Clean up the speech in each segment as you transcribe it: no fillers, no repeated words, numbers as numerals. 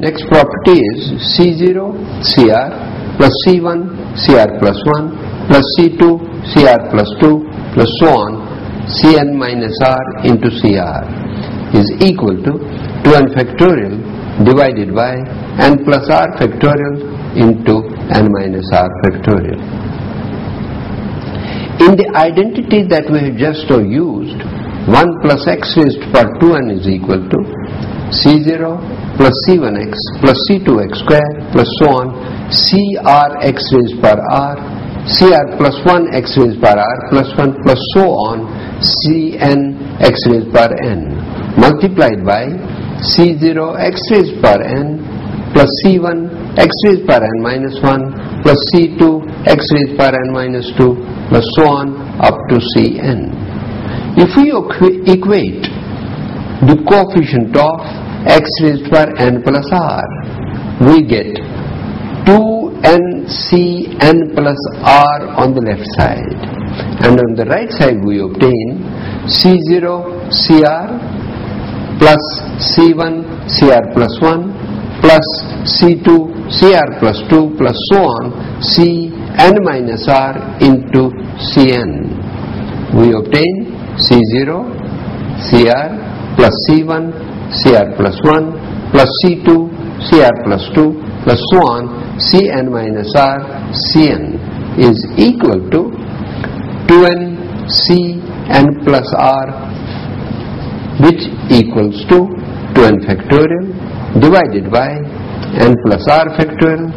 Next property is C0 CR plus C1 CR plus 1 plus C2 CR plus 2 plus so on Cn minus R into CR is equal to 2n factorial divided by n plus R factorial into n minus R factorial. In the identity that we have just used, 1 plus x raised to power 2n is equal to C0 plus C1x plus C2x square plus so on CRx raised to power R, CR plus 1 x raised to power R plus 1 plus so on Cn x raised to power n multiplied by C0 x raised to power n plus C1 x raised to power n minus 1 plus C2 x raised to power n minus 2 plus so on up to Cn. If we equate the coefficient of x raised to power n plus r, we get 2nCn plus r on the left side, and on the right side we obtain C0 CR plus C1 CR plus 1 plus C2 CR plus 2 plus so on Cn minus r into Cn. We obtain C0 CR plus C1 CR plus 1 plus C2 CR plus 2 plus so on Cn minus r Cn is equal to 2n Cn plus r, which equals to 2n factorial divided by n plus r factorial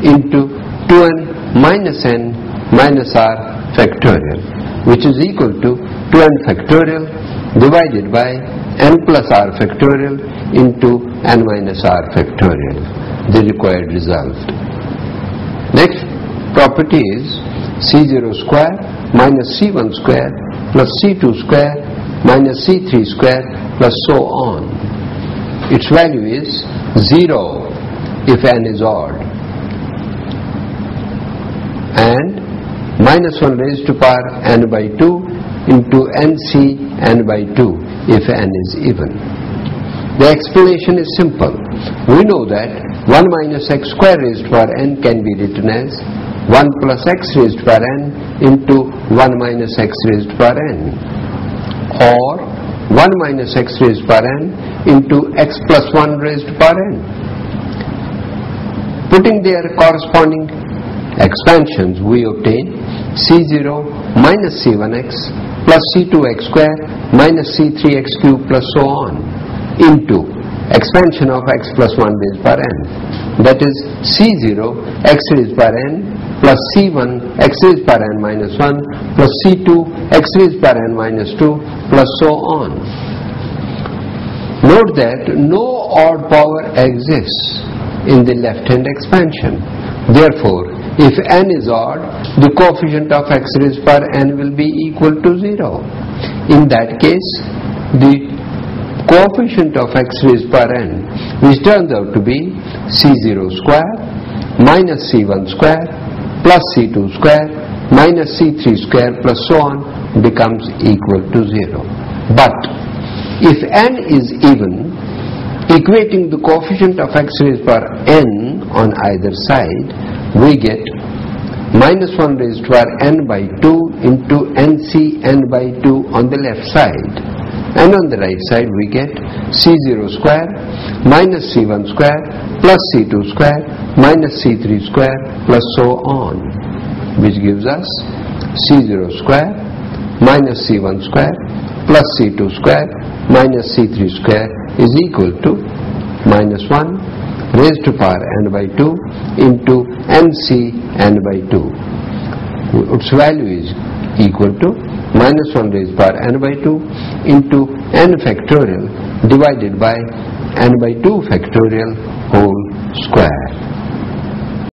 into 2n minus n minus r factorial, which is equal to 2n factorial divided by n plus r factorial into n minus r factorial, the required result. Next property is C0 square minus C1 square plus C2 square minus C3 square plus so on. Its value is 0 if n is odd, and minus 1 raised to power n by 2 into nc n by 2 if n is even. The explanation is simple. We know that 1 minus x square raised to power n can be written as 1 plus x raised to power n into 1 minus x raised to power n, or 1 minus x raised to power n into x plus 1 raised to power n. Putting their corresponding expansions, we obtain C0 minus C1x plus C2x square minus C3x cube plus so on into expansion of x plus 1 raised to power n, that is C0 x raised to power n plus C1 x raised to power n minus 1 plus C2 x raised to power n minus 2 plus so on. Note that no odd power exists in the left hand expansion. Therefore, if n is odd, the coefficient of x raised to power n will be equal to 0. In that case, the coefficient of x raised to power n, which turns out to be C0 square minus C1 square plus C2 square minus C3 square plus so on, becomes equal to 0. But if n is even, equating the coefficient of x raised to power n on either side, we get minus 1 raised to power n by 2 into nc n by 2 on the left side, and on the right side we get C0 square minus C1 square plus C2 square minus C3 square plus so on, which gives us C0 square minus C1 square plus C2 square minus C3 square is equal to minus 1 raised to power n by 2 into nc n by 2. Its value is equal to minus 1 raised to power n by 2 into n factorial divided by n by 2 factorial whole square.